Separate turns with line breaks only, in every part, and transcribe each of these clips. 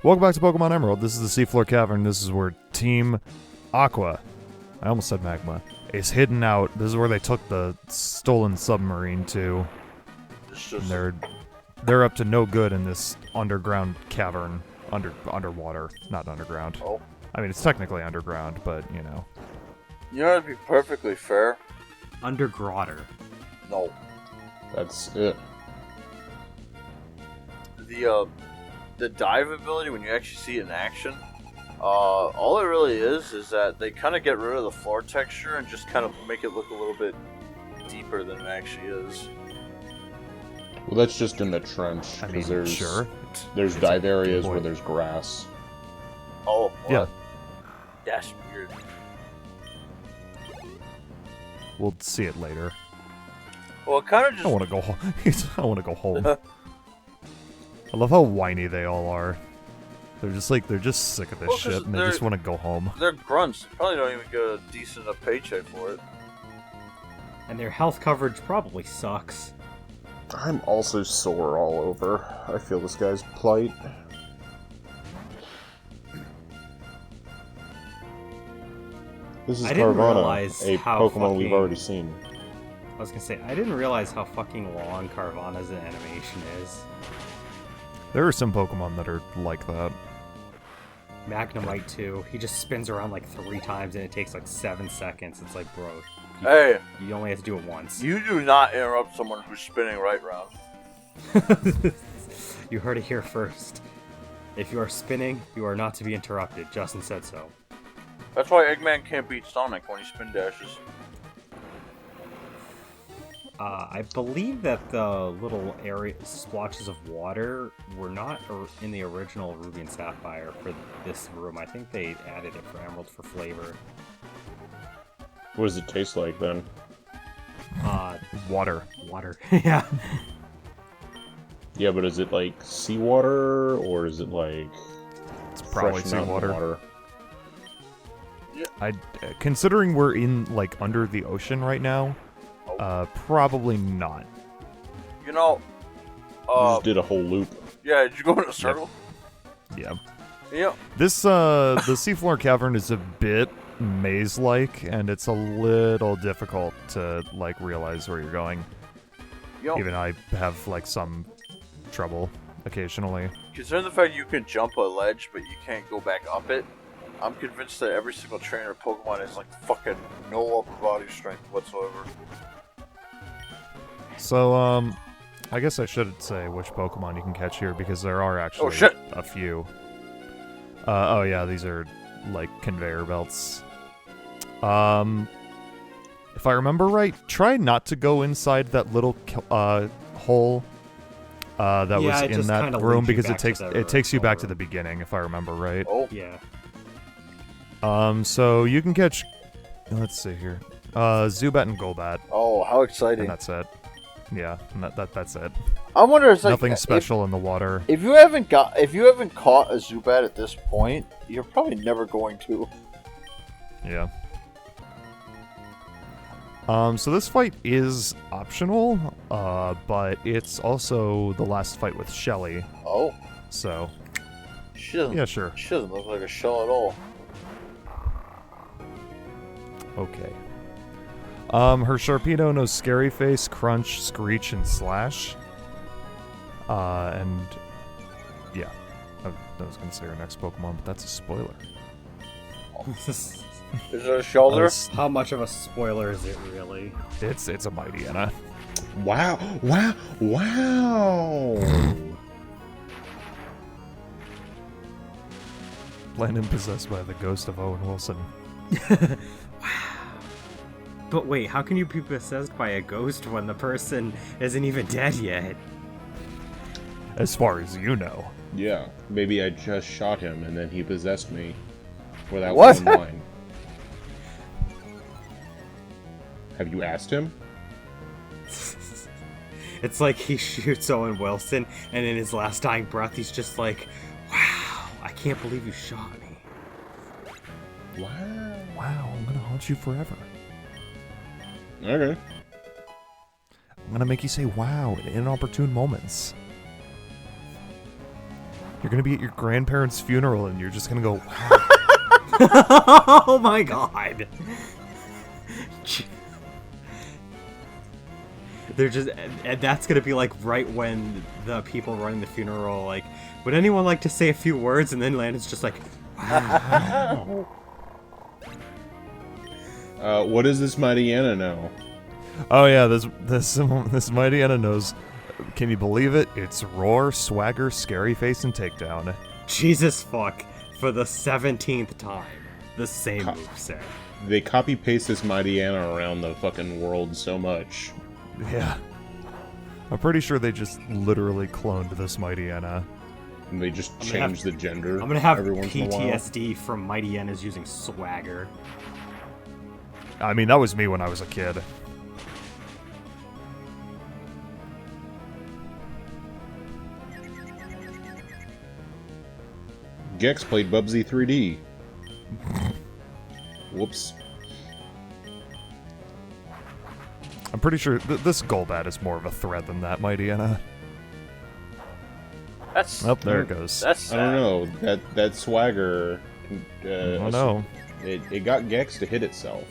Welcome back to Pokemon Emerald. This is the Seafloor Cavern. This is where Team Aqua, I almost said Magma, is hidden out. This is where they took the stolen submarine to. And they're up to no good in this underground cavern. Underwater. Not underground.
Oh.
I mean, it's technically underground, but, you know.
You know, to be perfectly fair.
Undergrotter.
No.
That's it.
The dive ability, when you actually see it in action, all it really is that they kind of get rid of the floor texture and just kind of make it look a little bit deeper than it actually is.
Well, that's just in the trench,
I mean,
because there's
sure.
there's dive areas where there's grass.
Oh, well,
Yeah.
That's weird.
We'll see it later.
Well, it kind of just.
I want to go home. I want to go home. I love how whiny they all are. They're just sick of this
Well, 'cause
shit, and they just want to go home.
They're grunts. They probably don't even get a decent enough paycheck for it.
And their health coverage probably sucks.
I'm also sore all over. I feel this guy's plight. This is
I didn't
Carvana,
realize
a
how
Pokemon we've
fucking-
already seen.
I was gonna say, I didn't realize how fucking long Carvana's animation is.
There are some Pokemon that are like that.
Magnemite too. He just spins around like 3 times and it takes like 7 seconds. It's like, bro,
Hey,
you only have to do it once.
you do not interrupt someone who's spinning right round.
You heard it here first. If you are spinning, you are not to be interrupted. Justin said so.
That's why Eggman can't beat Sonic when he spin dashes.
I believe that the little area splotches of water were not in the original Ruby and Sapphire for this room. I think they added it for Emerald for flavor.
What does it taste like then?
Water.
Water. Yeah.
Yeah, but is it like seawater or is it like
It's probably
fresh mountain
seawater.
water?
Considering we're in under the ocean right now, probably not.
You know,
You just did a whole loop.
yeah, did you go in a circle?
Yeah.
Yeah.
This the Seafloor Cavern is a bit maze-like, and it's a little difficult to realize where you're going.
Yo,
Even I have some trouble occasionally.
considering the fact you can jump a ledge, but you can't go back up it, I'm convinced that every single trainer of Pokemon has fucking no upper body strength whatsoever.
So, I guess I should say which Pokemon you can catch here, because there are actually
shit.
a few. Oh yeah, these are conveyor belts. If I remember right, try not to go inside that little hole that
Yeah,
was
it
in
just
that
kinda
room,
leads you
because
back to the
it takes you back to
original
the beginning, if I remember right.
Oh,
Yeah.
So you can catch. Let's see here. Zubat and Golbat,
oh, how exciting!
and that's it. Yeah, and that's it.
I wonder if
Nothing special in the water.
If you haven't caught a Zubat at this point, you're probably never going to.
Yeah. So this fight is optional, but it's also the last fight with Shelly.
Oh,
So,
she doesn't.
yeah, sure.
She doesn't look like a shell at all.
Okay. Her Sharpedo knows Scary Face, Crunch, Screech, and Slash. And yeah, I was gonna say her next Pokemon, but that's a spoiler.
Is there a shoulder?
How much of a spoiler is it really?
It's a Mightyena.
Wow! Wow! Wow!
Landon possessed by the ghost of Owen Wilson.
But wait, how can you be possessed by a ghost when the person isn't even dead yet?
As far as you know.
Yeah, maybe I just shot him and then he possessed me without
What?
one line. Have you asked him?
It's like he shoots Owen Wilson, and in his last dying breath, he's just like, "Wow, I can't believe you shot me."
Wow.
Wow, I'm gonna haunt you forever.
Okay.
I'm gonna make you say wow in inopportune moments. You're gonna be at your grandparents' funeral, and you're just gonna go, wow.
Oh my god. They're just, and that's gonna be like right when the people running the funeral are like, would anyone like to say a few words? And then Landon's just like, wow.
What does this mighty Anna know?
Oh yeah, this mighty Anna knows. Can you believe it? It's roar, swagger, scary face, and takedown.
Jesus fuck, for the 17th time, the same moveset.
They copy-paste this mighty Anna around the fucking world so much.
Yeah. I'm pretty sure they just literally cloned this mighty Anna.
And they just changed the gender.
I'm gonna have
every once in a while.
PTSD from mighty Anna's using swagger.
I mean, that was me when I was a kid.
Gex played Bubsy 3D. Whoops.
I'm pretty sure this Golbat is more of a threat than that mighty Anna.
That's.
Oh, there it goes.
That's.
I don't know. That swagger.
Oh no.
It got Gex to hit itself.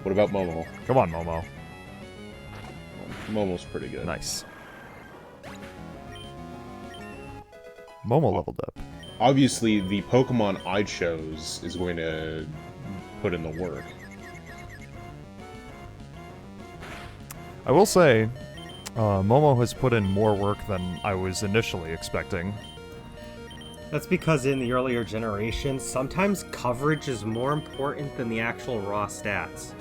What about Momo?
Come on, Momo.
Momo's pretty good.
Nice. Momo leveled up.
Obviously, the Pokemon I chose is going to put in the work.
I will say, Momo has put in more work than I was initially expecting.
That's because in the earlier generations, sometimes coverage is more important than the actual raw stats.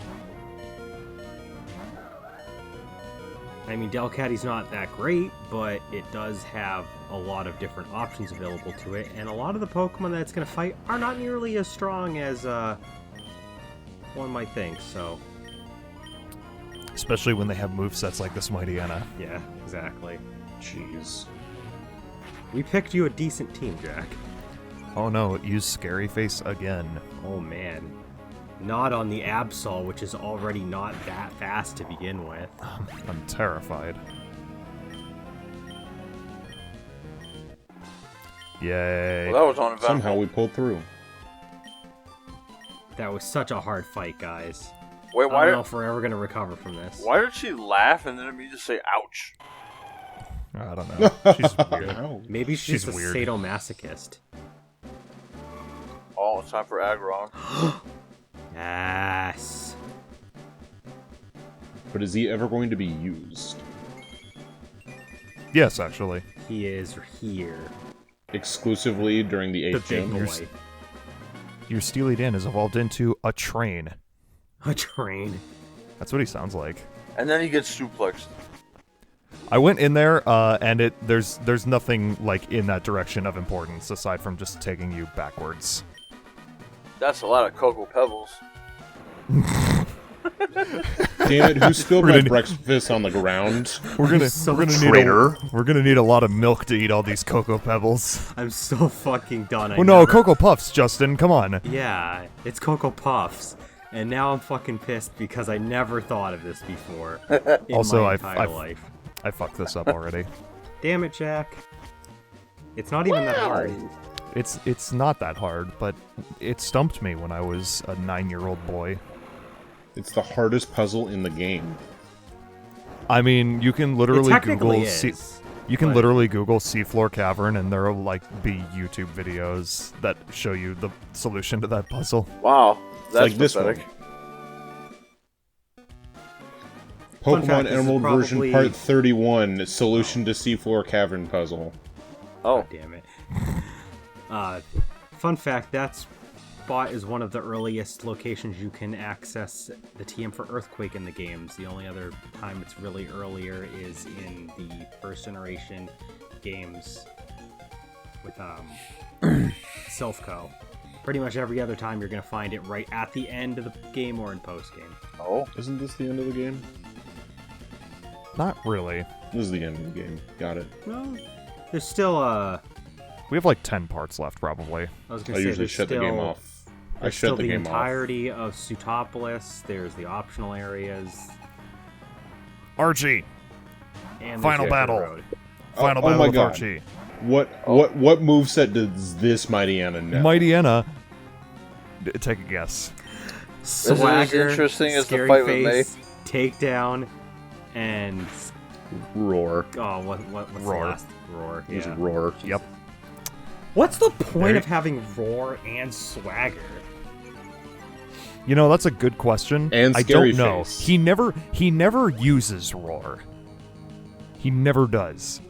I mean, Delcatty's not that great, but it does have a lot of different options available to it, and a lot of the Pokemon that it's going to fight are not nearly as strong as one might think, so...
Especially when they have movesets like this mighty Anna.
Yeah, exactly.
Jeez.
We picked you a decent team, Jack.
Oh no, use Scary Face again.
Oh man. Not on the Absol, which is already not that fast to begin with.
I'm terrified. Yay.
Well, that was uneventful.
Somehow we pulled through.
That was such a hard fight, guys.
Wait,
I don't know if we're ever going to recover from this.
Why did she laugh and then immediately say "ouch"?
I don't know. She's weird.
Ow.
Maybe she's a
weird.
sadomasochist.
Oh, it's time for Aggron.
Yes.
But is he ever going to be used?
Yes, actually.
He is here.
Exclusively during the 8th
The big
gen?
boy.
Your Steely Dan has evolved into a train.
A train.
That's what he sounds like.
And then he gets suplexed.
I went in there, and there's nothing like in that direction of importance aside from just taking you backwards.
That's a lot of Cocoa Pebbles.
Damn it, who spilled
We're
my
gonna-
breakfast on the ground?
We're gonna
traitor.
we're gonna need a lot of milk to eat all these Cocoa Pebbles.
I'm so fucking done.
Oh no, Cocoa Puffs, Justin, come on.
Yeah, it's Cocoa Puffs. And now I'm fucking pissed because I never thought of this before. In
Also,
my
I've-
entire
I've-
life.
I fucked this up already.
Damn it, Jack. It's not even that hard.
It's not that hard, but it stumped me when I was a 9-year-old boy.
It's the hardest puzzle in the game.
I mean, you can literally
It technically
Google
is,
you can
but-
literally Google seafloor cavern, and there'll like be YouTube videos that show you the solution to that puzzle.
Wow, that's
like this
pathetic.
Fun
Pokemon
fact, this is
Emerald version
probably-
Part 31, Solution to Seafloor Cavern Puzzle.
Oh,
Damn it. Fun fact, that spot is one of the earliest locations you can access the TM for Earthquake in the games. The only other time it's really earlier is in the first generation games with Silphco. Pretty much every other time you're going to find it right at the end of the game or in post-game.
oh,
Isn't this the end of the game?
Not really.
This is the end of the game. Got it.
Well, there's still
We have like 10 parts left, probably.
I was
I
going to say
usually
there's
shut the
still,
game off. I
there's
shut
still
the
the
game off.
entirety of Sutopolis. There's the optional areas.
Archie,
And
Final
there's Victory
battle.
Road.
Final
oh
battle
my
with
God.
Archie.
What moveset does this Mightyena know?
Mightyena. Take a guess.
Swagger,
as interesting as the
scary
fight with
face, takedown, and
Roar.
what's the
Roar.
last? Roar.
It was
Yeah.
Roar.
Yep.
What's the point
There-
of having Roar and Swagger?
You know, that's a good question.
And
I
Scary
don't know.
Face.
He never uses Roar. He never does.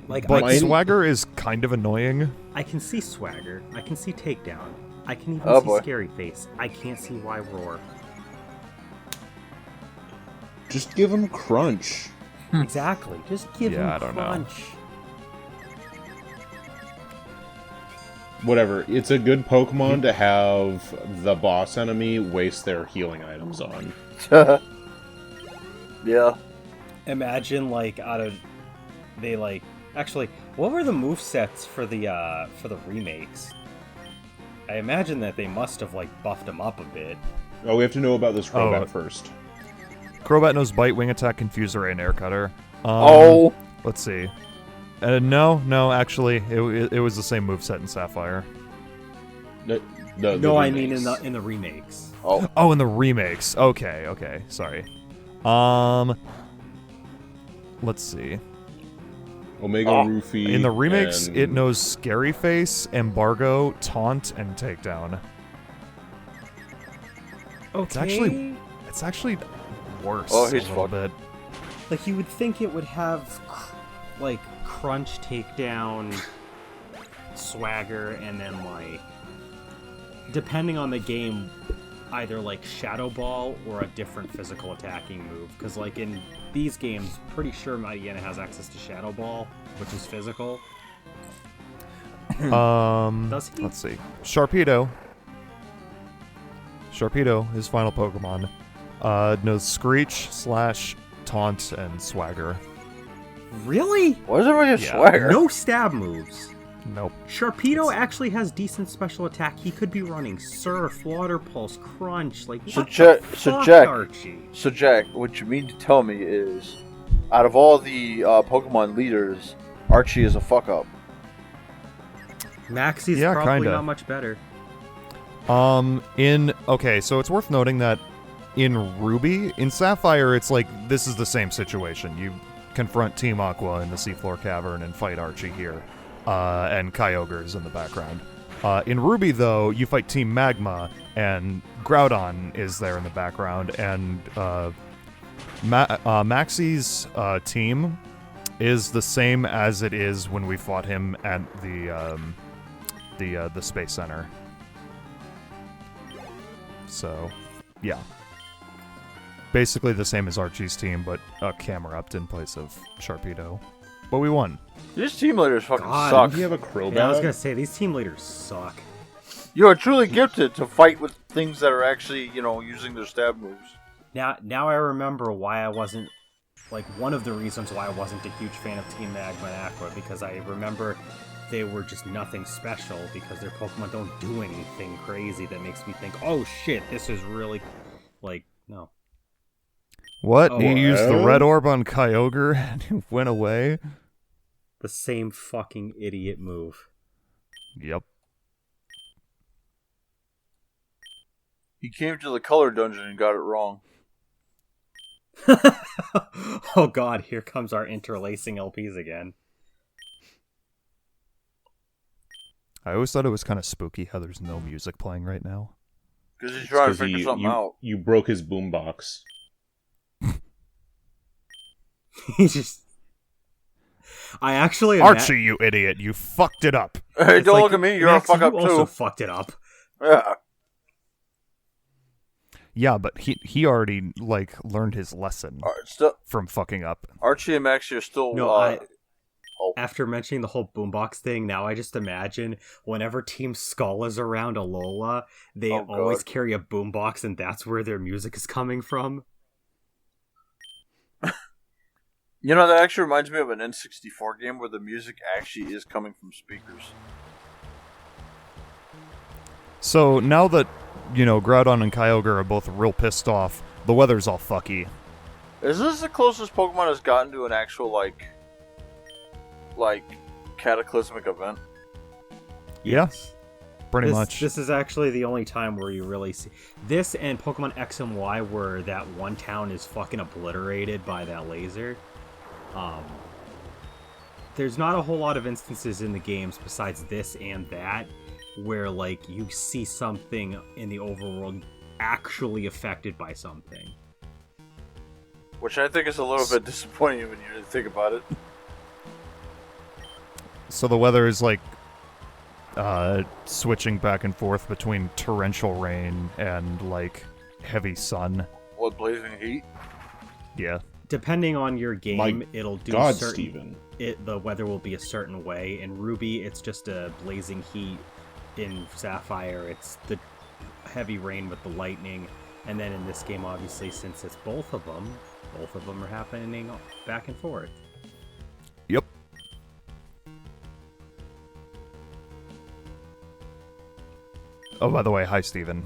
Like,
But
Mighty-
Swagger is kind of annoying.
I can see Swagger. I can see Takedown. I can even
Oh,
see
boy.
Scary Face. I can't see why Roar.
Just give him Crunch.
Exactly. Just give
Yeah,
him
I don't know.
Crunch.
Whatever. It's a good Pokemon to have the boss enemy waste their healing items on.
Yeah.
Imagine actually, what were the movesets for the remakes? I imagine that they must have buffed them up a bit.
Oh, we have to know about this Crobat
Oh.
first.
Crobat knows Bite, Wing Attack, Confuser, and Air Cutter.
Oh.
Let's see. No, actually, it was the same moveset in Sapphire.
The
No, I mean
remakes.
in the remakes.
Oh.
Oh, in the remakes. Okay, sorry. Let's see.
Omega
Oh.
Rufy.
In the remakes,
and-
it knows Scary Face, Embargo, Taunt, and Takedown.
Okay.
It's actually worse
Oh,
a
he's
little
fucked.
bit.
Like, you would think it would have, Crunch, Takedown, Swagger, and then, depending on the game, either, Shadow Ball or a different physical attacking move. Because, in these games, pretty sure Mightyena has access to Shadow Ball, which is physical. Does he?
Let's see. Sharpedo, his final Pokemon, knows Screech, Slash, Taunt, and Swagger.
Really?
Why does everybody have
Yeah.
Swagger?
No stab moves.
Nope.
Sharpedo actually has decent special attack. He could be running Surf, Water Pulse, Crunch.
So
What
Jack-
the
so
fuck,
Jack-
Archie?
So, Jack, what you mean to tell me is, out of all the Pokemon leaders, Archie is a fuck up.
Maxie's
Yeah,
probably
kinda.
not much better.
Okay, so it's worth noting that in Ruby, in Sapphire, it's this is the same situation. You confront Team Aqua in the Seafloor Cavern and fight Archie here, and Kyogre's in the background. In Ruby, though, you fight Team Magma, and Groudon is there in the background, and Maxie's team is the same as it is when we fought him at the Space Center. So, yeah. Basically the same as Archie's team, but a Camerupt in place of Sharpedo. But we won.
These team leaders fucking
God,
suck.
Do you have a Crobat?
Yeah, I was gonna say these team leaders suck.
You are truly gifted to fight with things that are actually, using their stab moves.
Now I remember why I wasn't one of the reasons why I wasn't a huge fan of Team Magma and Aqua, because I remember they were just nothing special because their Pokemon don't do anything crazy that makes me think, oh shit, this is really no.
What?
Oh,
You used the
well.
red orb on Kyogre and it went away?
The same fucking idiot move.
Yep.
He came to the color dungeon and got it wrong.
Oh god, here comes our interlacing LPs again.
I always thought it was kind of spooky how there's no music playing right now.
Because he's trying to
Because
figure something out.
you broke his boombox.
He just... I actually...
Archie, you idiot! You fucked it up!
Hey,
It's
don't
like,
look at me, you're
Max,
a fuck
you
up
also
too.
fucked it up.
Yeah.
Yeah, but he already, learned his lesson from fucking up.
Archie and Maxie are still...
No, after mentioning the whole boombox thing, now I just imagine whenever Team Skull is around Alola, they
Oh,
always
God.
carry a boombox, and that's where their music is coming from.
that actually reminds me of an N64 game where the music actually is coming from speakers.
So now that, Groudon and Kyogre are both real pissed off, the weather's all fucky.
Is this the closest Pokemon has gotten to an actual, like cataclysmic event.
Yes. Pretty much.
This is actually the only time where you really see this, and Pokemon X and Y, where that one town is fucking obliterated by that laser. There's not a whole lot of instances in the games besides this and that where like you see something in the overworld actually affected by something.
Which I think is a little bit disappointing when you think about it.
So the weather is like switching back and forth between torrential rain and like heavy sun.
What, blazing heat?
Yeah.
Depending on your game, it'll do
God,
certain.
Steven.
The weather will be a certain way. In Ruby, it's just a blazing heat. In Sapphire, it's the heavy rain with the lightning. And then in this game, obviously, since it's both of them are happening back and forth.
Yep. Oh, by the way, hi, Steven.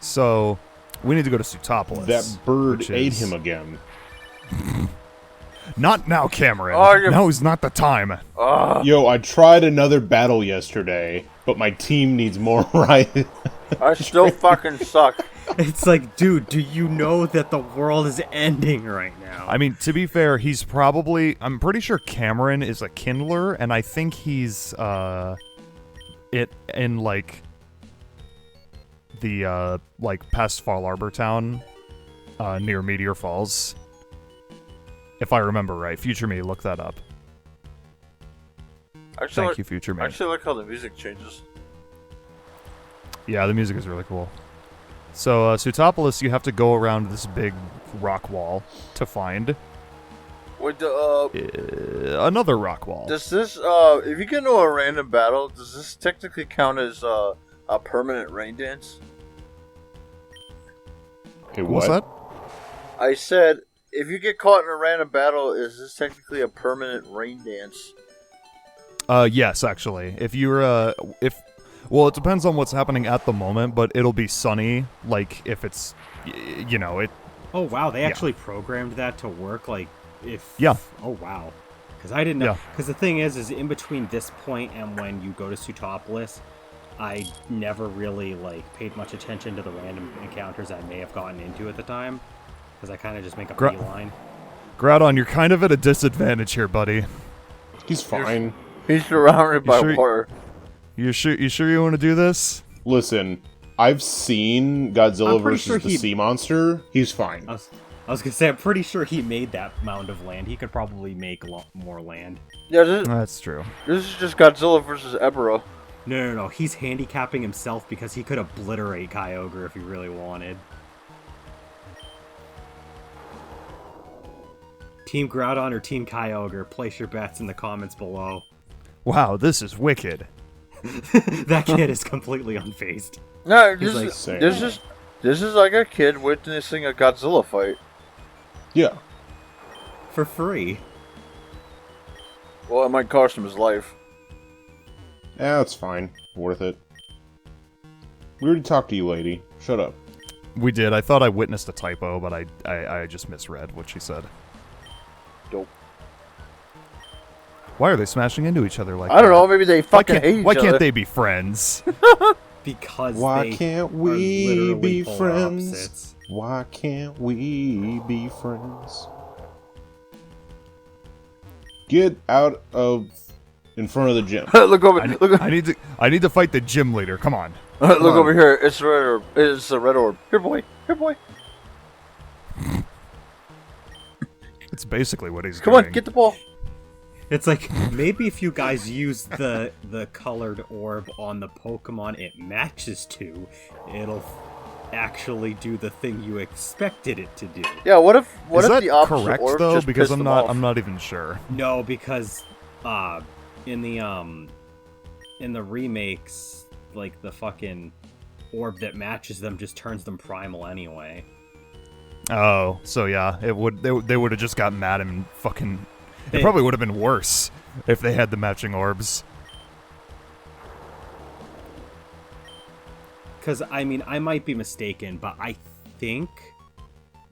So, we need to go to Sutopolis.
That bird
which
ate
is-
him again.
Not now, Cameron.
Oh, you're-
Now is not the time.
Yo, I tried another battle yesterday, but my team needs more right.
I still fucking suck.
It's like, dude, do you know that the world is ending right now?
I mean, to be fair, he's probably... I'm pretty sure Cameron is a Kindler, and I think he's, it in, like, the, like, past Fall Arbor Town, near Meteor Falls. If I remember right. Future Me, look that up.
Actually,
Thank you, Future Me.
I actually like how the music changes.
Yeah, the music is really cool. So, Sutopolis, you have to go around this big rock wall to find
Wait,
another rock wall.
does this, if you get into a random battle, does this technically count as a permanent rain dance?
Hey,
What's
what?
that?
I said, if you get caught in a random battle, is this technically a permanent rain dance?
Yes, actually. If you're, well, it depends on what's happening at the moment, but it'll be sunny, like, if it's, you know, it...
Oh, wow, they actually programmed that to work, like, if...
Yeah.
Oh, wow. Because I didn't know...
Yeah.
Because the thing is in between this point and when you go to Sutopolis, I never really, like, paid much attention to the random encounters I may have gotten into at the time. Because I kind of just make a beeline.
Groudon, you're kind of at a disadvantage here, buddy.
He's fine.
He's surrounded by
sure-
water.
You sure you want to do this?
Listen, I've seen Godzilla
I'm pretty
versus
sure
the
he-
Sea Monster. He's fine.
I was gonna say, I'm pretty sure he made that mound of land. He could probably make more land.
Yeah,
That's true.
this is just Godzilla versus Ebro.
No. He's handicapping himself because he could obliterate Kyogre if he really wanted. Team Groudon or Team Kyogre? Place your bets in the comments below.
Wow, this is wicked.
That kid is completely unfazed.
No,
He's like,
this is like a kid witnessing a Godzilla fight.
Yeah.
For free.
Well, it might cost him his life.
Yeah, that's fine. Worth it. We already talked to you, lady. Shut up.
We did. I thought I witnessed a typo, but I just misread what she said.
Dope.
Why are they smashing into each other like
I don't
that?
know, maybe they fucking hate each
Why
other.
can't they be friends?
Because
Why
they
can't
are
we
literally
be
polar
friends?
opposites.
Why can't we be friends? Get out of in front of the gym.
Look over,
I need to fight the gym leader. Come on.
look
on.
over here. It's a red orb. It's a red orb. Here, boy. Here, boy.
It's basically what he's
Come
doing.
on, get the ball.
It's like, maybe if you guys use the colored orb on the Pokemon it matches to, it'll actually do the thing you expected it to do.
Yeah, what if
Is that
the opposite
correct
orb
though?
just
Because
pissed
I'm
them
not
off?
I'm not even sure.
No, because in the remakes, like the fucking orb that matches them just turns them primal anyway.
Oh, so yeah, they would have just got mad and fucking. It
They-
probably would have been worse if they had the matching orbs.
Because, I mean, I might be mistaken, but I think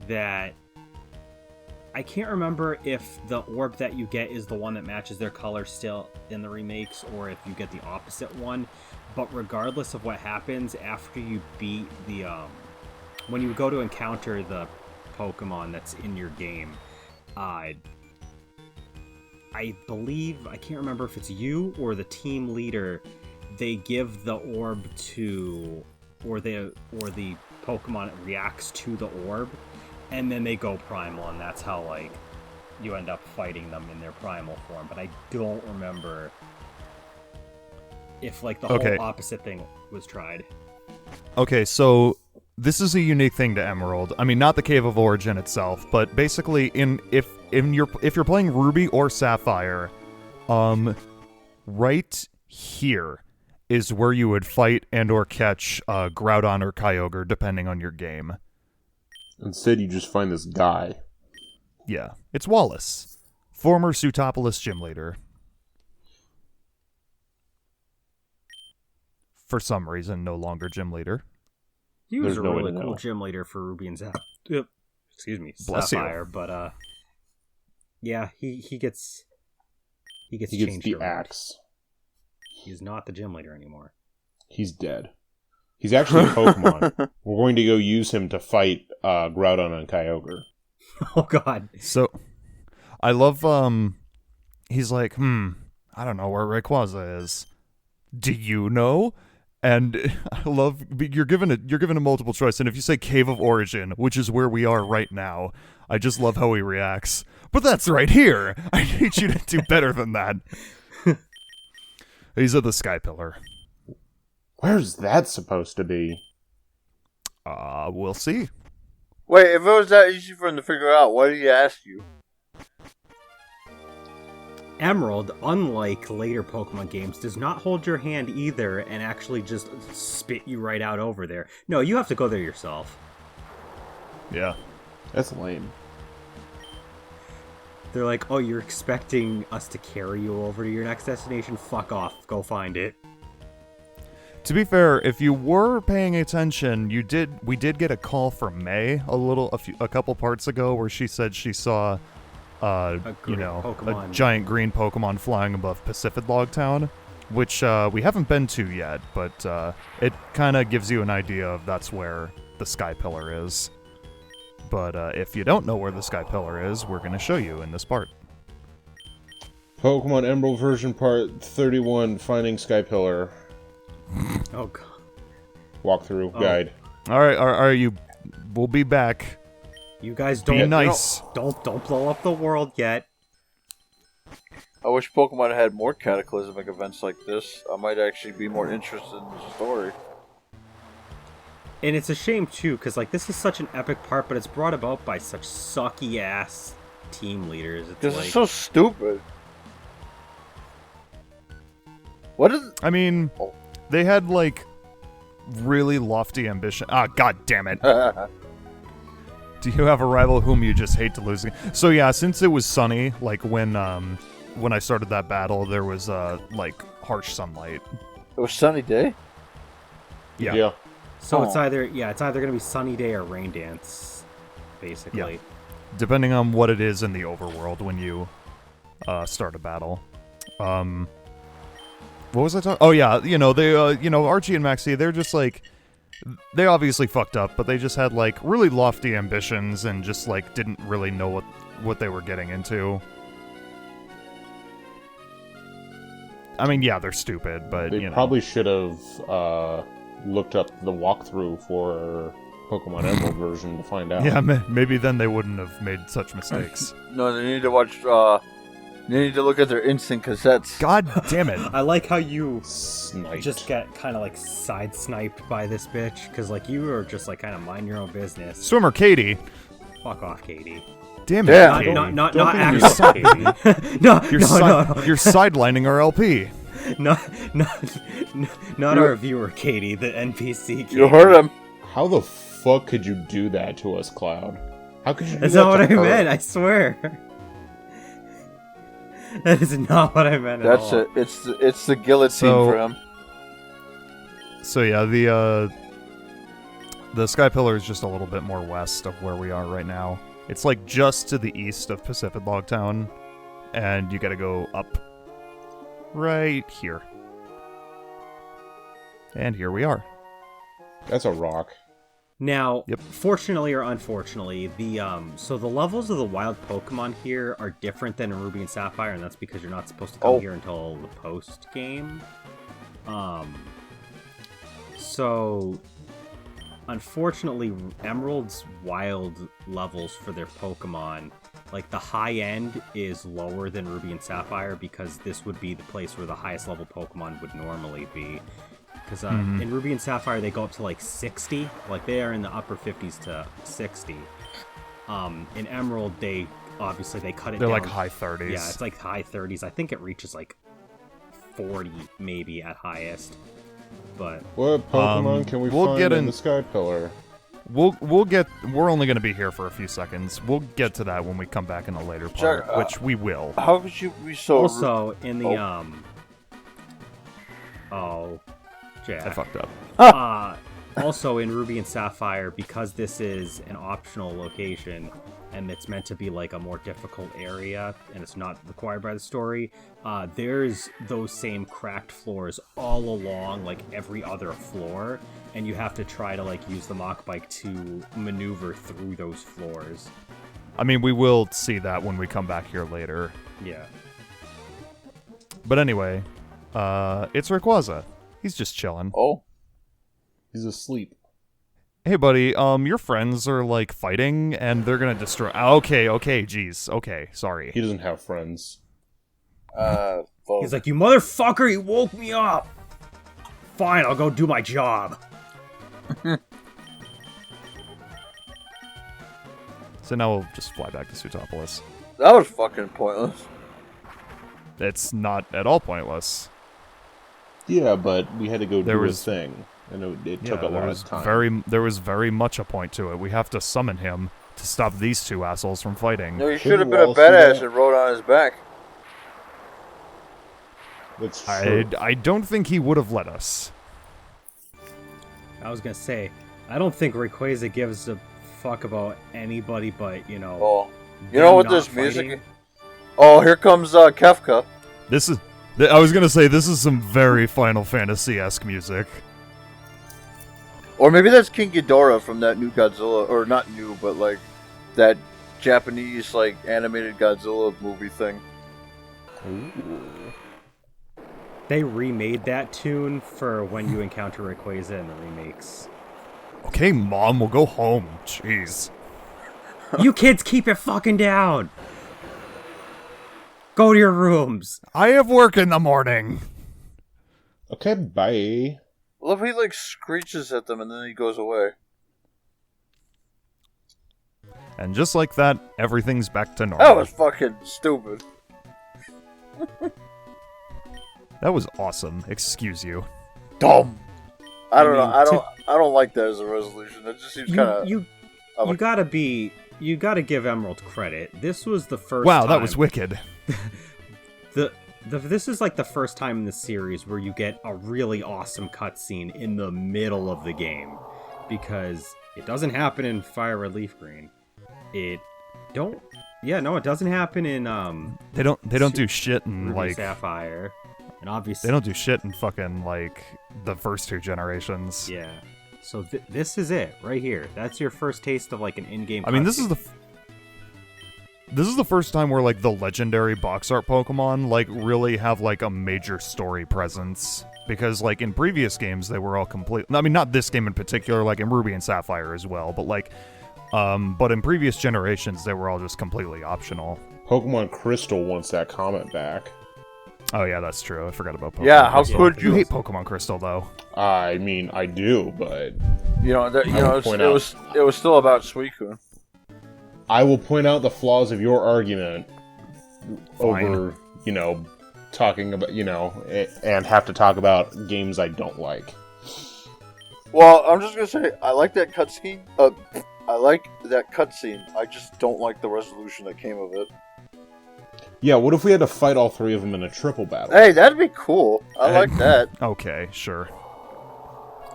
that I can't remember if the orb that you get is the one that matches their color still in the remakes, or if you get the opposite one. But regardless of what happens after you beat the when you go to encounter the Pokemon that's in your game, I believe, I can't remember if it's you or the team leader, they give the orb to, or the Pokemon reacts to the orb, and then they go primal, and that's how, like, you end up fighting them in their primal form. But I don't remember if, like, the whole opposite thing was tried.
Okay, so this is a unique thing to Emerald. I mean, not the Cave of Origin itself, but basically, if you're playing Ruby or Sapphire, right here is where you would fight and or catch Groudon or Kyogre, depending on your game.
Instead, you just find this guy.
Yeah, it's Wallace, former Sutopolis gym leader. For some reason, no longer gym leader.
He was
There's
a
no way
really
to
cool
know.
gym leader for Ruby and excuse me,
Bless
Sapphire,
you.
but yeah, he gets
He gets
changed
the
around.
axe.
He's not the gym leader anymore.
He's dead. He's actually a Pokemon. We're going to go use him to fight Groudon and Kyogre.
Oh god.
So, I love, he's like, I don't know where Rayquaza is. Do you know? And I love, you're given a multiple choice, and if you say Cave of Origin, which is where we are right now, I just love how he reacts. But that's right here! I need you to do better than that. He's at the Sky Pillar.
Where's that supposed to be?
We'll see.
Wait, if it was that easy for him to figure out, why did he ask you?
Emerald, unlike later Pokemon games, does not hold your hand either and actually just spit you right out over there. No, you have to go there yourself.
Yeah.
That's lame.
They're like, oh, you're expecting us to carry you over to your next destination? Fuck off. Go find it.
To be fair, if you were paying attention, we did get a call from May a couple parts ago where she said she saw a giant green Pokemon flying above Pacific Log Town, which we haven't been to yet, but it kind of gives you an idea of that's where the Sky Pillar is. But if you don't know where the Sky Pillar is, we're going to show you in this part.
Pokemon Emerald version part 31, Finding Sky Pillar.
Oh god.
Walkthrough guide.
All right, we'll be back.
You guys
Be
don't
nice.
Don't blow up the world yet.
I wish Pokemon had more cataclysmic events like this. I might actually be more interested in the story.
And it's a shame too, because like this is such an epic part, but it's brought about by such sucky ass team leaders. It's
This
like,
is so stupid. What is?
I mean, they had like really lofty ambition. God damn it. Do you have a rival whom you just hate to lose? So yeah, since it was sunny, like when I started that battle, there was like harsh sunlight.
It was sunny day.
Yeah.
So it's either gonna be sunny day or rain dance, basically.
Yeah. Depending on what it is in the overworld when you start a battle. What was I talking? Oh yeah, they Archie and Maxie, they're just like, they obviously fucked up, but they just had like really lofty ambitions and just like didn't really know what they were getting into. I mean, yeah, they're stupid, but
They probably should have looked up the walkthrough for Pokemon Emerald version to find out.
Yeah, maybe then they wouldn't have made such mistakes.
No, they need to watch. They need to look at their instant cassettes.
God damn it!
I like how you
Sniped.
just get kind of like side sniped by this bitch, because like you are just like kind of mind your own business.
Swimmer Katie.
Fuck off, Katie.
Damn it,
Damn.
Katie.
Not
Don't be
actually.
mean, Katie.
No,
You're
no.
You're sidelining our LP.
Not our viewer, Katie, the NPC. Katie.
You heard him.
How the fuck could you do that to us, Cloud? How could you do
That's
that
not what
to
I
her?
meant. I swear. That is not what I meant.
That's
at all.
it. It's the guillotine for him.
So yeah, the Sky Pillar is just a little bit more west of where we are right now. It's like just to the east of Pacific Logtown, and you gotta go up right here. And here we are.
That's a rock.
Now,
Yep.
fortunately or unfortunately, the levels of the wild Pokemon here are different than in Ruby and Sapphire, and that's because you're not supposed to come here until the post game. So unfortunately, Emerald's wild levels for their Pokemon, like the high end is lower than Ruby and Sapphire because this would be the place where the highest level Pokemon would normally be. Because in Ruby and Sapphire, they go up to like 60. Like they are in the upper 50s to 60. In Emerald, they cut it
They're
down.
like high 30s.
Yeah, it's like high 30s. I think it reaches like 40 maybe at highest. But
What Pokemon can we
we'll
find
get
in
in-
the Sky Pillar?
We're only gonna be here for a few seconds. We'll get to that when we come back in a later part,
Jack,
which we will.
How could you be so...
also in the Jack.
I fucked up.
Also in Ruby and Sapphire, because this is an optional location and it's meant to be like a more difficult area and it's not required by the story, there's those same cracked floors all along like every other floor, and you have to try to like use the Mach Bike to maneuver through those floors.
I mean, we will see that when we come back here later.
Yeah.
But anyway, it's Rayquaza. He's just chilling.
Oh.
He's asleep.
Hey, buddy, your friends are, like, fighting, and they're gonna destroy... Okay, jeez. Okay, sorry.
He doesn't have friends.
He's like, you motherfucker, you woke me up! Fine, I'll go do my job.
So now we'll just fly back to Sutopolis.
That was fucking pointless.
It's not at all pointless.
Yeah, but we had to go
There
do
was-
a thing, and it took a
there
lot
was
of time.
there was very much a point to it. We have to summon him to stop these two assholes from fighting.
No, you should
Didn't
have been a
Wall see
badass
that?
and rode on his back.
That's true.
I don't think he would have let us.
I was gonna say, I don't think Rayquaza gives a fuck about anybody but, you know...
Oh. You
them
know what
not
this music...
fighting.
Oh, here comes Kefka.
This is... I was gonna say, this is some very Final Fantasy-esque music.
Or maybe that's King Ghidorah from that new Godzilla, or not new, but like that Japanese like animated Godzilla movie thing.
Ooh.
They remade that tune for when you encounter Rayquaza in the remakes.
Okay, Mom, we'll go home. Jeez.
You kids keep it fucking down! Go to your rooms!
I have work in the morning.
Okay, bye.
I love how he like screeches at them and then he goes away.
And just like that, everything's back to normal.
That was fucking stupid.
That was awesome. Excuse you.
Dumb. I don't
mean,
know. I don't like that as a resolution. It just seems kind of.
You gotta give Emerald credit. This was the first
Wow,
time...
that was wicked.
This is like the first time in the series where you get a really awesome cutscene in the middle of the game, because it doesn't happen in Fire Red Leaf Green. It doesn't happen in
They don't do shit in
Ruby
like
Sapphire, and obviously
they don't do shit in fucking like the first two generations.
yeah. So this is it right here. That's your first taste of like an in-game.
I mean, this
cutscene.
is the first time where like the legendary box art Pokemon like really have like a major story presence, because like in previous games they were all complete. I mean, not this game in particular, like in Ruby and Sapphire as well, but like but in previous generations they were all just completely optional.
Pokemon Crystal wants that comment back.
Oh yeah, that's true. I forgot about Pokemon.
Yeah, how
Crystal.
could
You
you?
hate Pokemon Crystal though.
I mean, I do, but
You know, that, you
I
know,
would
it's,
point
it
out-
was still about Suicune.
I will point out the flaws of your argument
Fine.
over, talking about, and have to talk about games I don't like.
Well, I'm just gonna say I like that cutscene. I like that cutscene. I just don't like the resolution that came of it.
Yeah, what if we had to fight all three of them in a triple battle?
Hey, that'd be cool. I like that.
Okay, sure.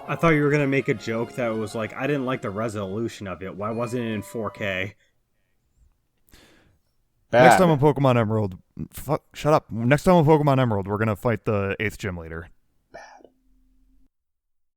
I thought you were gonna make a joke that was like, I didn't like the resolution of it. Why wasn't it in 4K?
Next time on Pokemon Emerald, fuck, shut up. Next time on Pokemon Emerald, we're gonna fight the 8th gym leader.